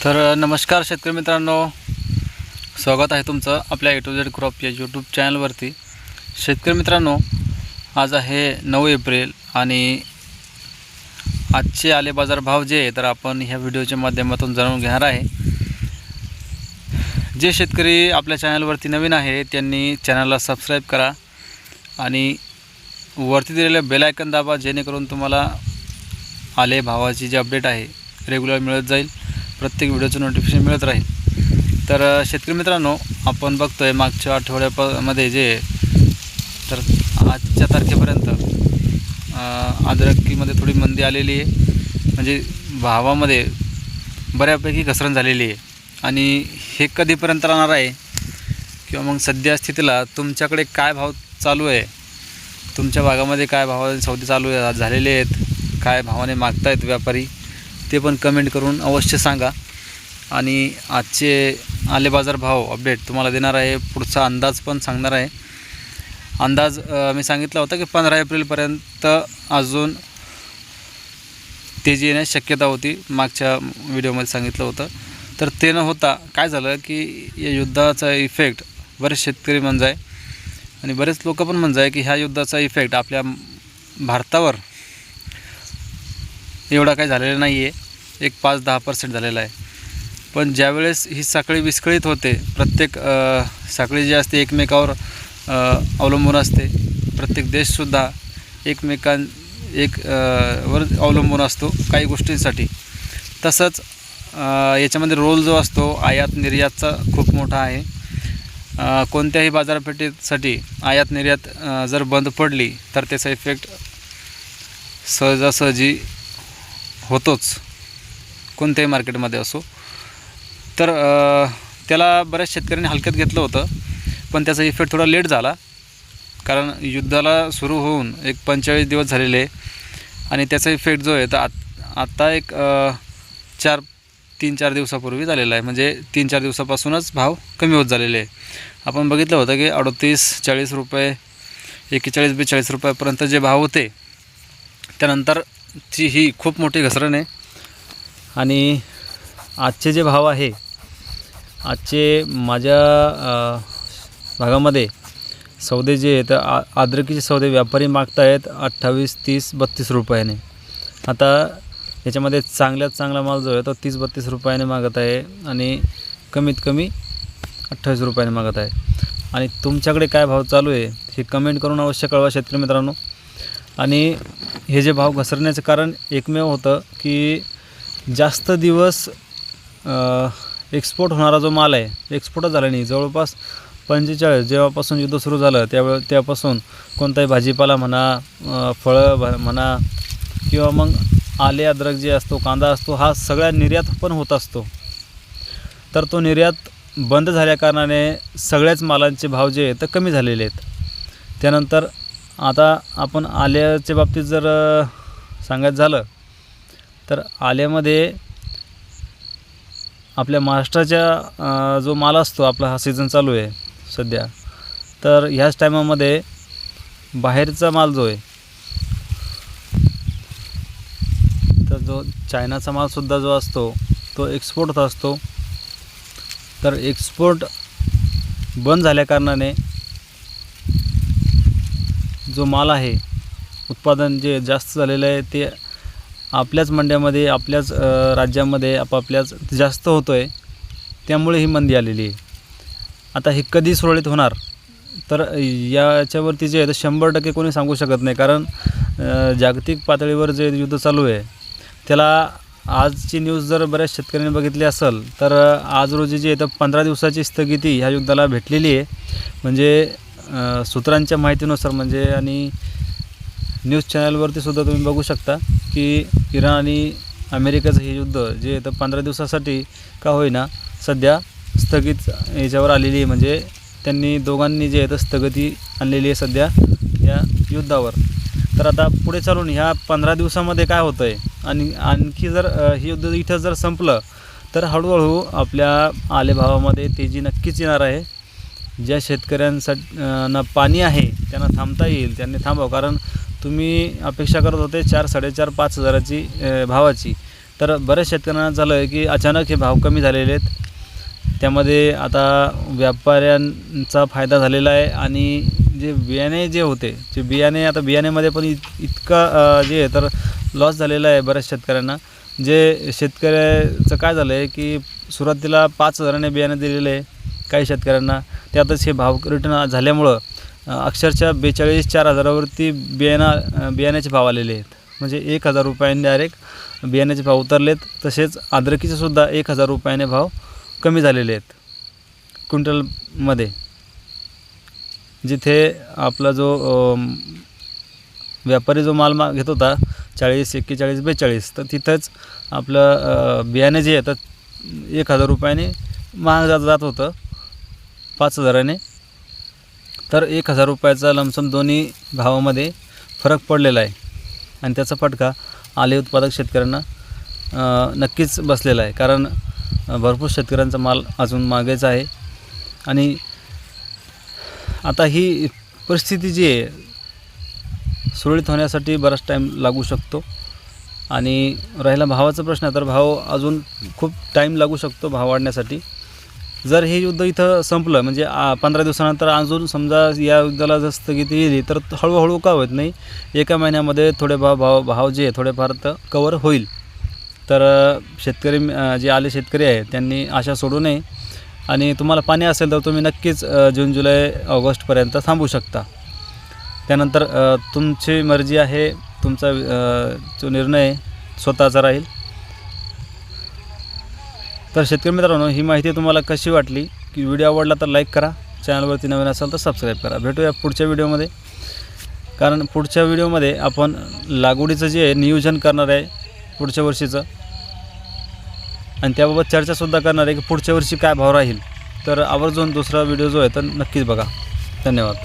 तर नमस्कार शेतकरी मित्रांनो, स्वागत आहे तुमचं आपल्या A to Z क्रॉप या यूट्यूब चॅनलवरती। शेतकरी मित्रांनो, आज आहे 9 एप्रिल आणि आजचे आले बाजार भाव जे तर आपण ह्या व्हिडिओच्या माध्यमातून जाणून घेणार आहे। जे शेतकरी आपल्या चॅनलवरती नवीन आहे त्यांनी चॅनलला सबस्क्राईब करा आणि वरती दिलेले बेल आयकॉन दाबा, जेणेकरून तुम्हाला आले भावाची जी अपडेट आहे रेग्युलर मिळत जाईल, प्रत्येक व्हिडिओचं नोटिफिकेशन मिळत राहील। तर शेतकरी मित्रांनो, आपण बघतोय मागच्या आठवड्यामध्ये जे तर आजच्या तारखेपर्यंत अद्रकीमध्ये थोडी मंदी आलेली आहे, म्हणजे भावामध्ये बऱ्यापैकी घसरण झालेली आहे। आणि हे कधीपर्यंत राहणार आहे किंवा मग सध्या स्थितीला तुमच्याकडे काय भाव चालू आहे, तुमच्या भागामध्ये काय भावाने सौदे चालू आहे झालेले आहेत, काय भावाने मागतायत व्यापारी, ते पण कमेंट करून अवश्य सांगा। आणि आजचे आले बाजार भाव अपडेट तुम्हाला देणार आहे, पुढचा अंदाज पण सांगणार आहे। अंदाज मी सांगितला होता की 15 एप्रिलपर्यंत अजून तेजी येण्याची शक्यता होती, मागच्या व्हिडिओमध्ये सांगितलं होतं। तर ते न होता काय झालं की या युद्धाचा इफेक्ट बरेच शेतकरी म्हणजे आणि बरेच लोक पण म्हणजे की ह्या युद्धाचा इफेक्ट आपल्या भारतावर एवढा काही झालेला नाही आहे, एक 5-10% झालेला आहे। पण ज्यावेळेस ही साखळी विस्कळीत होते, प्रत्येक साखळी जी असते एकमेकावर अवलंबून असते, प्रत्येक देशसुद्धा वर अवलंबून असतो काही गोष्टींसाठी। तसंच याच्यामध्ये रोल जो असतो आयात निर्यातचा खूप मोठा आहे। कोणत्याही बाजारपेठेसाठी आयात निर्यात जर बंद पडली तर त्याचा इफेक्ट सहजासहजी होतोच, कोणत्याही मार्केटमध्ये असो। तर त्याला बऱ्याच शेतकऱ्यांनी हलक्यात घेतलं होतं, पण त्याचा इफेक्ट थोडा लेट झाला, कारण युद्धाला सुरू होऊन एक 45 दिवस झालेले आणि त्याचा इफेक्ट जो आहे तर आत्ता एक 3-4 दिवसापूर्वी झालेला आहे, म्हणजे 3-4 दिवसापासूनच भाव कमी होत झालेले आहे। आपण बघितलं होतं की 38-40 रुपये, 41-42 रुपयापर्यंत जे भाव होते, त्यानंतरची ही खूप मोठी घसरण आहे। आणि आजचे जे भाव आहे, आजचे माझ्या भागामध्ये सौदे जे आहेत, अद्रकीचे सौदे व्यापारी मागतायत 28, 30, 32 रुपयाने। आता याच्यामध्ये चांगल्यात चांगला माल जो आहे तो 30-32 रुपयाने मागत आहे आणि कमीत कमी 28 रुपयाने मागत आहे। आणि तुमच्याकडे काय भाव चालू आहे हे कमेंट करून अवश्य कळवा शेतकरी मित्रांनो। आणि हे जे भाव घसरण्याचं कारण एकमेव होतं की जास्त दिवस एक्सपोर्ट होणारा जो माल आहे एक्सपोर्टच झाला नाही। जवळपास 45 जेव्हापासून युद्ध सुरू झालं त्यापासून कोणताही भाजीपाला म्हणा, फळं म्हणा, किंवा मग आले अद्रक जे असतो, कांदा असतो, हा सगळ्या निर्यात पण होत असतो। तर तो निर्यात बंद झाल्याकारणाने सगळ्याच मालांचे भाव जे आहेत ते कमी झालेले आहेत। त्यानंतर आता आपण आल्याच्या बाबतीत जर सांगायचं झालं तर आल्यामध्ये आपल्या महाराष्ट्राच्या जो माल असतो, आपला हा सीझन चालू आहे सध्या, तर ह्याच टायमामध्ये बाहेरचा माल जो आहे तर जो चायनाचा मालसुद्धा जो असतो तो एक्सपोर्ट होत असतो। तर एक्सपोर्ट बंद झाल्याकारणाने जो माल आहे, उत्पादन जे जास्त झालेलं आहे ते आपल्याच मंड्यामध्ये, आपल्याच राज्यामध्ये आपापल्याच जास्त होतो आहे, त्यामुळे ही मंदी आलेली आहे। आता हे कधी सुरळीत होणार तर याच्यावरती जे आहे तर 100% कोणी सांगू शकत नाही, कारण जागतिक पातळीवर जे युद्ध चालू आहे त्याला आजची न्यूज जर बऱ्याच शेतकऱ्यांनी बघितली असेल तर आज रोजी जी आहे तर 15 दिवसाची स्थगिती ह्या युद्धाला भेटलेली आहे। म्हणजे सूत्रांच्या माहितीनुसार म्हणजे आणि न्यूज चॅनलवरती सुद्धा तुम्ही बघू शकता की इराण आणि अमेरिकेचं हे युद्ध जे तर 15 दिवसासाठी का होईना सध्या स्थगित याच्यावर आलेली आहे। म्हणजे त्यांनी दोघांनी जे आहे तर स्थगिती आणलेली आहे सध्या या युद्धावर। तर आता पुढे चालून ह्या 15 दिवसामध्ये काय होतं आहे आणि आणखी जर हे युद्ध इथं जर संपलं तर हळूहळू आपल्या आले भावामध्ये तेजी नक्कीच येणार आहे। ज्या शेतकऱ्यांना पाणी आहे त्यांना थांबता येईल त्यांनी थांबावं, कारण तुम्ही अपेक्षा करत होते 4, 4.5, 5 हजाराची भावाची, तर बऱ्याच शेतकऱ्यांना झालं आहे की अचानक हे भाव कमी झालेले आहेत. त्यामध्ये आता व्यापाऱ्यांचा फायदा झालेला आहे आणि जे बियाणे जे होते जे बियाणे आता बियाण्यामध्ये पण इतका जे आहे तर लॉस झालेला आहे बऱ्याच शेतकऱ्यांना. जे शेतकऱ्याचं काय झालं आहे की सुरुवातीला 5,000ने बियाणे दिलेले आहे काही शेतकऱ्यांना, त्यातच हे भाव रिटर्न झाल्यामुळं अक्षरशः 42,000-4,000वरती बियाण्याचे भाव आलेले आहेत. म्हणजे 1,000 रुपयांनी डायरेक्ट बियाण्याचे भाव उतरलेत. तसेच अद्रकीचेसुद्धा 1,000 रुपयाने भाव कमी झालेले आहेत क्विंटलमध्ये. जिथे आपला जो व्यापारी जो माल घेत होता 40, 41, 42, तर तिथंच आपलं बियाणे जे आहे तर 1,000 रुपयाने महाग जात होतं 5,000ने. तर 1,000 रुपयाचा लमसम दोन्ही भावामध्ये फरक पडलेला आहे आणि त्याचा फटका आले उत्पादक शेतकऱ्यांना नक्कीच बसलेला आहे. कारण भरपूर शेतकऱ्यांचा माल अजून मागायचा आहे आणि आता ही परिस्थिती जी आहे सुरळीत होण्यासाठी बराच टाईम लागू शकतो. आणि राहिला भावाचा प्रश्न तर भाव अजून खूप टाईम लागू शकतो भाव वाढण्यासाठी. जर हे युद्ध इथं संपलं म्हणजे 15 दिवसानंतर अजून समजा या युद्धाला जर स्थगिती दिली तर हळूहळू का होत नाही, एका महिन्यामध्ये थोडे भाव जे आहे थोडेफार तर कवर होईल. तर शेतकरी जे आले शेतकरी आहे त्यांनी आशा सोडू नये आणि तुम्हाला पाणी असेल तर तुम्ही नक्कीच जून, जुलै, ऑगस्टपर्यंत थांबू शकता. त्यानंतर तुमची मर्जी आहे, तुमचा जो निर्णय स्वतःचा राहील. तर शेतकरी मित्रांनो, ही माहिती तुम्हाला कशी वाटली की व्हिडिओ आवडला तर लाईक करा, चॅनलवरती नवीन असाल तर सबस्क्राईब करा. भेटूया पुढच्या व्हिडिओमध्ये. कारण पुढच्या व्हिडिओमध्ये आपण लागवडीचं जे आहे नियोजन करणार आहे पुढच्या वर्षीचं आणि त्याबाबत चर्चासुद्धा करणार आहे की पुढच्या वर्षी काय भाव राहील. तर आवर्जून दुसरा व्हिडिओ जो आहे तर नक्कीच बघा. धन्यवाद.